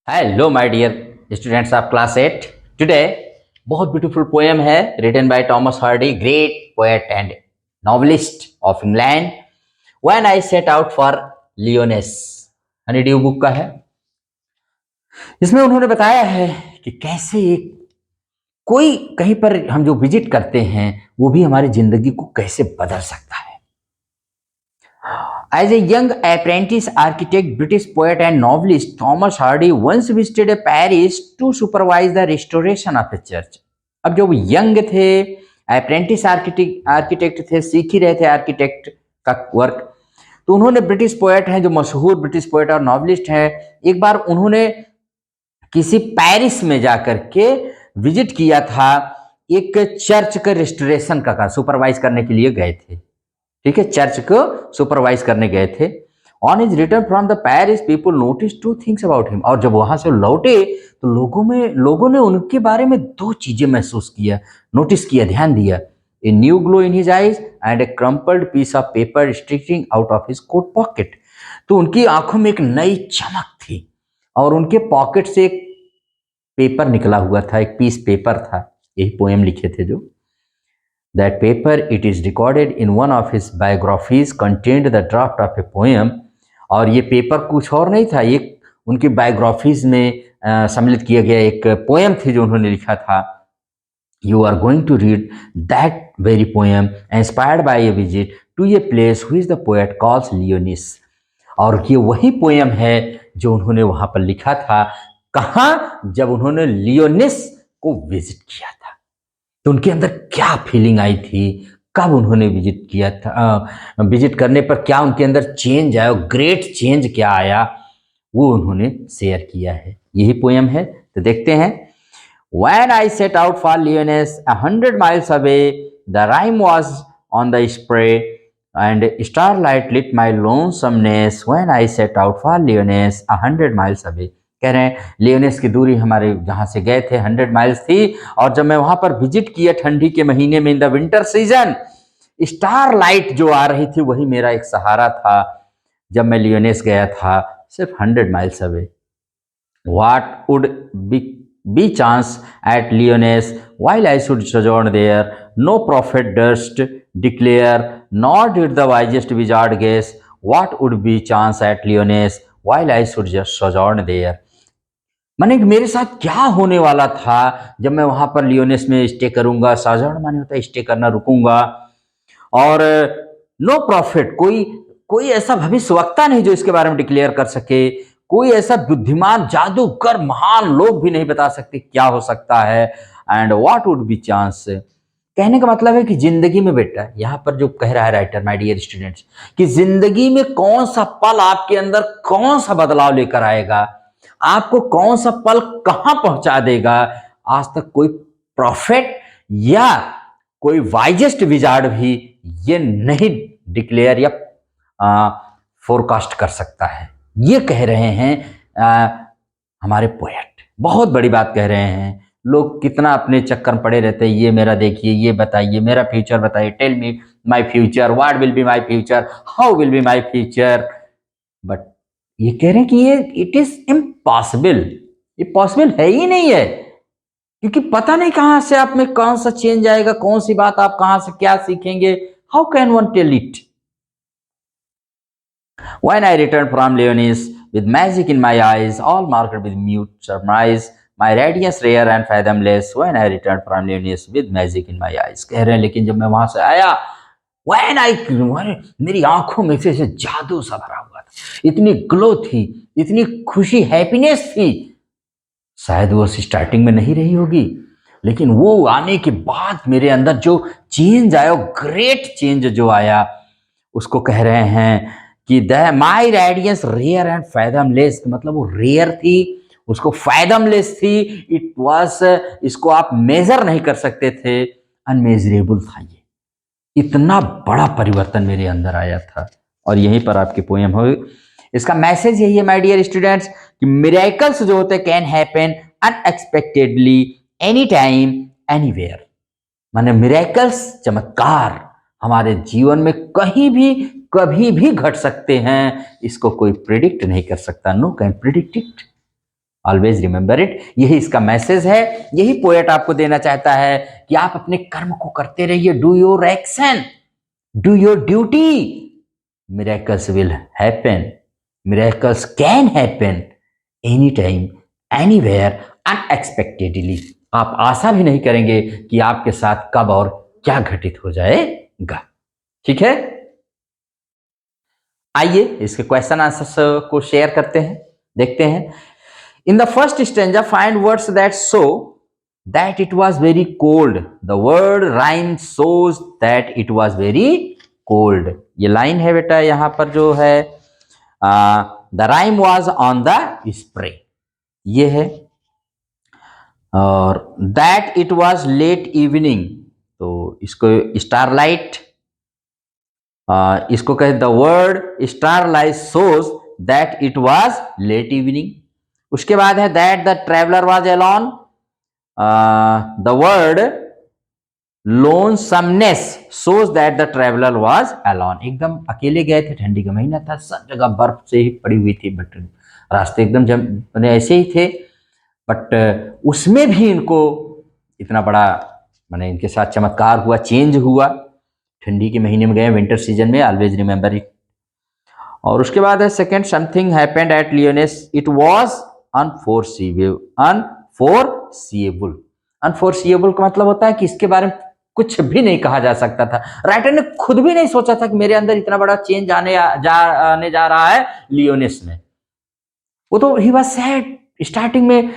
Hello my dear students of class 8। Today बहुत beautiful poem है written by Thomas Hardy, great poet and novelist of England. When I set out for Lyonnesse, Honeydew book का है। इसमें उन्होंने बताया है कि कैसे एक कोई कहीं पर हम जो विजिट करते हैं वो भी हमारी जिंदगी को कैसे बदल सकता है। As a young apprentice architect, British poet and novelist Thomas Hardy once visited Paris to supervise the restoration of a church. अब जो वो यंग थे, अप्रेंटिस आर्किटेक्ट थे, सीख ही रहे थे आर्किटेक्ट का वर्क, तो उन्होंने ब्रिटिश पोएट हैं जो मशहूर ब्रिटिश पोएट और नॉवलिस्ट हैं, एक बार उन्होंने किसी पेरिस में जाकर के विजिट किया था, एक चर्च के रिस्टोरेशन का सुपरवाइज करने के लिए गए थे। ठीक है, चर्च को सुपरवाइज करने गए थे। On his return from the Paris people notice two things about him, और जब वहां से लौटे तो लोगों ने उनके बारे में दो चीजें महसूस किया, नोटिस किया, ध्यान दिया। A new glow in his eyes and a crumpled piece of paper sticking out of his coat pocket. तो उनकी आंखों में एक नई चमक थी और उनके पॉकेट से एक पेपर निकला हुआ था, एक पीस पेपर था। यही पोएम लिखे थे जो That paper, it is recorded in one of his biographies, contained the draft of a poem। और ये पेपर कुछ और नहीं था, ये उनकी बायोग्राफीज में सम्मिलित किया गया एक पोएम थी जो उन्होंने लिखा था। You are going to read that very poem inspired by a visit to a place which the poet calls Lyonesse। और ये वही पोएम है जो उन्होंने वहां पर लिखा था। कहाँ? जब उन्होंने लियोनेस को विजिट किया था। तो उनके अंदर क्या फीलिंग आई थी, कब उन्होंने विजिट किया था, विजिट करने पर क्या उनके अंदर चेंज आया, ग्रेट चेंज क्या आया, वो उन्होंने शेयर किया है। यही पोएम है, तो देखते हैं। When I set out for Lyonesse 100 miles away, the rhyme was on the spray and starlight lit my lonesomeness। When I set out for Lyonesse 100 miles away, कह रहे हैं लियोनेस की दूरी हमारे जहाँ से गए थे 100 माइल्स थी, और जब मैं वहां पर विजिट किया ठंडी के महीने में, in the winter season, star light जो आ रही थी वही मेरा एक सहारा था जब मैं लियोनेस गया था, सिर्फ 100 miles away. What would be chance at Lyonesse while I should sojourn there? No prophet durst declare, nor did the wisest wizard guess what would be chance at Lyonesse while I should just sojourn there। माने मेरे साथ क्या होने वाला था जब मैं वहां पर लियोनेस में स्टे करूंगा। साजन माने होता है स्टे करना, रुकूंगा। और नो प्रॉफिट, कोई ऐसा भविष्यवक्ता नहीं जो इसके बारे में डिक्लेयर कर सके, कोई ऐसा बुद्धिमान जादूगर महान लोग भी नहीं बता सकते क्या हो सकता है। And what would B chance, कहने का मतलब है कि जिंदगी में बेटा, यहाँ पर जो कह रहा है राइटर, माय डियर स्टूडेंट्स, कि जिंदगी में कौन सा पल आपके अंदर कौन सा बदलाव लेकर आएगा, आपको कौन सा पल कहां पहुंचा देगा, आज तक कोई प्रॉफिट या कोई वाइजेस्ट विजार्ड भी ये नहीं डिक्लेयर या फोरकास्ट कर सकता है। ये कह रहे हैं हमारे पोएट, बहुत बड़ी बात कह रहे हैं। लोग कितना अपने चक्कर में पड़े रहते हैं, ये मेरा देखिए, ये बताइए, मेरा फ्यूचर बताइए, tell me my future, what will be my future, how will be my future. But ये कह रहे हैं कि ये इट इज इम्पॉसिबल, ये पॉसिबल है ही नहीं है, क्योंकि पता नहीं कहां से आप में कौन सा चेंज आएगा, कौन सी बात आप कहां से क्या सीखेंगे। How can one tell it. When I returned from Lyonesse with magic in my eyes, all marked with mute surprise, my radiance rare and fathomless, when I returned from Lyonesse with magic in my eyes। कह रहे हैं लेकिन जब मैं वहां से आया, When I, मेरी आंखों में से जादू सा भरा हुआ था, इतनी ग्लो थी, इतनी खुशी, हैप्पीनेस थी। शायद वो स्टार्टिंग में नहीं रही होगी, लेकिन वो आने के बाद मेरे अंदर जो चेंज आया, ग्रेट चेंज जो आया, उसको कह रहे हैं कि माई रेडियंस रेयर एंड फैदमलेस, मतलब वो रेयर थी, उसको फैदमलेस थी, इट वाज, इसको आप मेजर नहीं कर सकते थे, अनमेजरेबल था। ये इतना बड़ा परिवर्तन मेरे अंदर आया था। और यहीं पर आपकी पोएम हो, इसका मैसेज यही है माय डियर स्टूडेंट्स कि मिरेकल्स जो होते can happen unexpectedly any time anywhere. माने मिरेकल्स, चमत्कार हमारे जीवन में कहीं भी कभी भी घट सकते हैं, इसको कोई प्रिडिक्ट नहीं कर सकता। No can predict it. Always remember it. यही इसका मैसेज है, यही पोएट आपको देना चाहता है कि आप अपने कर्म को करते रहिए, do your action, do your duty, miracles will happen, miracles can happen any time, anywhere, unexpectedly. आप आशा भी नहीं करेंगे कि आपके साथ कब और क्या घटित हो जाएगा। ठीक है, आइए इसके क्वेश्चन आंसर्स को शेयर करते हैं, देखते हैं। In the first stanza find words that show that it was very cold. The word rime shows that it was very cold. ये लाइन है बेटा, यहां पर जो है the rime was on the spray, ये है। और that it was late evening, तो इसको स्टारलाइट, इसको कहे the word starlight shows that it was late evening. उसके बाद है that the traveller was alone, the word lonesomeness shows that the traveller was alone. एकदम अकेले गए थे, ठंडी का महीना था, सब जगह बर्फ से ही पड़ी हुई थी, बट रास्ते एकदम ऐसे ही थे। बट उसमें भी इनको इतना बड़ा मैंने इनके साथ चमत्कार हुआ, चेंज हुआ। ठंडी के महीने में गए, विंटर सीजन में, ऑलवेज रिमेंबर इट। और उसके बाद है second, something happened at Lyonnesse, it was unforeseeable. Unforeseeable, unforeseeable का मतलब होता है कि इसके बारे में कुछ भी नहीं कहा जा सकता था। राइटर ने खुद भी नहीं सोचा था कि मेरे अंदर इतना बड़ा चेंज आने जा रहा है लियोनेस में। वो तो ही वाज सैड, स्टार्टिंग में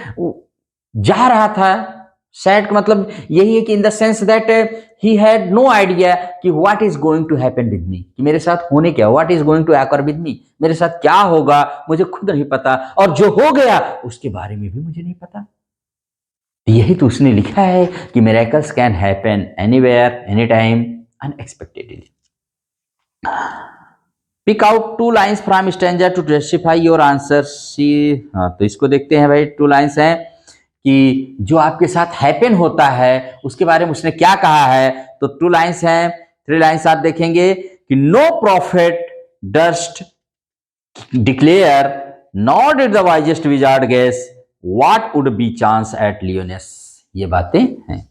जा रहा था। सैड का मतलब यही है कि in the sense that he had no idea कि what is going to happen with me, कि मेरे साथ होने क्या, व्हाट इज गोइंग टू हैकर विद मी, मेरे साथ क्या होगा मुझे खुद नहीं पता, और जो हो गया उसके बारे में भी मुझे नहीं पता। यही तो उसने लिखा है कि miracles can happen anywhere, any time, unexpectedly. Pick out two lines from stanza two justify your answer. See, हाँ तो इसको देखते हैं भाई। टू लाइन्स हैं कि जो आपके साथ हैपन होता है उसके बारे में उसने क्या कहा है। तो टू लाइन्स हैं, थ्री लाइन्स आप देखेंगे कि no prophet durst declare not did the wisest wizard guess what would bechance at Lyonnesse. ये बातें हैं।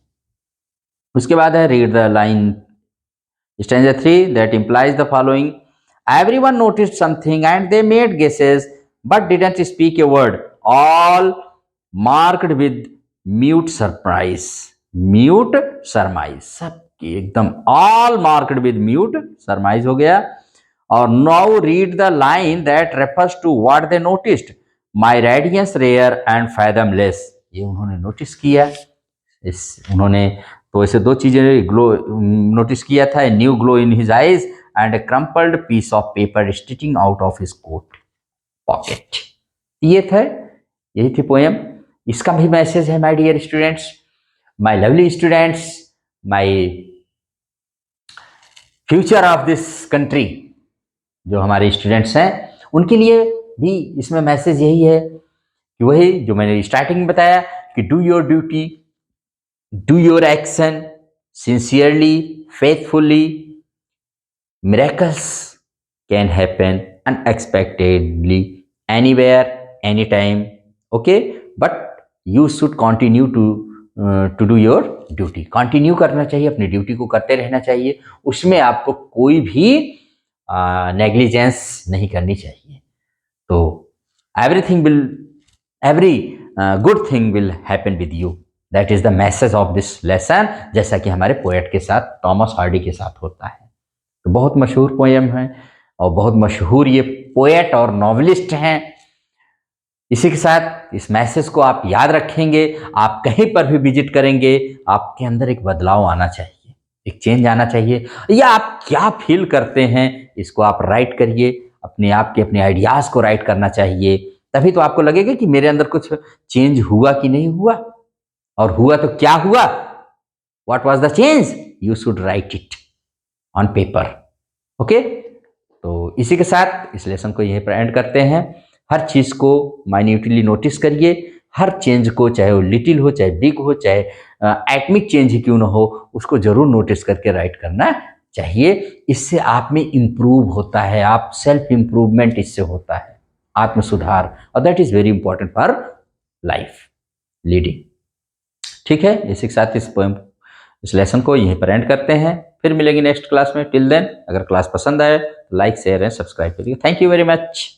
उसके बाद है read the line stanza 3 that implies the following, everyone noticed something and they made guesses but didn't speak a word, all marked with mute surprise, mute surmise, सबकी एकदम all marked with mute surmise हो गया। और now read the line that refers to what they noticed, my radiance rare and fathomless। ये उन्होंने notice किया, उन्होंने तो ऐसे दो चीजें ग्लो नोटिस किया था, new glow in his eyes and a crumpled piece of paper sticking out of his coat pocket। ये था, यही थी पोएम। इसका भी मैसेज है, my dear students, my lovely students, my future of this country, जो हमारे स्टूडेंट्स हैं उनके लिए भी इसमें मैसेज यही है कि वही जो मैंने स्टार्टिंग में बताया कि do your duty, do your action sincerely, faithfully, miracles can happen unexpectedly anywhere, anytime, okay, but you should continue to do your duty। Continue करना चाहिए, अपनी ड्यूटी को करते रहना चाहिए, उसमें आपको कोई भी नेग्लिजेंस नहीं करनी चाहिए। तो every good thing will happen with you, that is the message of this lesson, जैसा कि हमारे पोएट के साथ, टॉमस हार्डी के साथ होता है। तो बहुत मशहूर पोएम है और बहुत मशहूर ये पोएट और नॉवेलिस्ट हैं। इसी के साथ इस मैसेज को आप याद रखेंगे, आप कहीं पर भी विजिट करेंगे, आपके अंदर एक बदलाव आना चाहिए, एक चेंज आना चाहिए, या आप क्या फील करते हैं इसको आप राइट करिए, अपने आप के अपने आइडियाज को राइट करना चाहिए। तभी तो आपको लगेगा कि मेरे अंदर कुछ चेंज हुआ कि नहीं हुआ, और हुआ तो क्या हुआ, what was the change, you should write it on paper. Okay, तो इसी के साथ इस लेसन को यहीं पर एंड करते हैं। हर चीज को माइन्यूटली नोटिस करिए, हर चेंज को, चाहे वो लिटिल हो, चाहे बिग हो, चाहे एटमिक चेंज ही क्यों ना हो, उसको जरूर नोटिस करके राइट करना चाहिए। इससे आप में इंप्रूव होता है, आप सेल्फ इंप्रूवमेंट इससे होता है, आत्म सुधार, और that is very important for life leading. ठीक है, इसी के साथ इस लेसन को यहीं पर एंड करते हैं। फिर मिलेंगे नेक्स्ट क्लास में। टिल देन, अगर क्लास पसंद आए तो लाइक शेयर एंड सब्सक्राइब करिए। Thank you very much.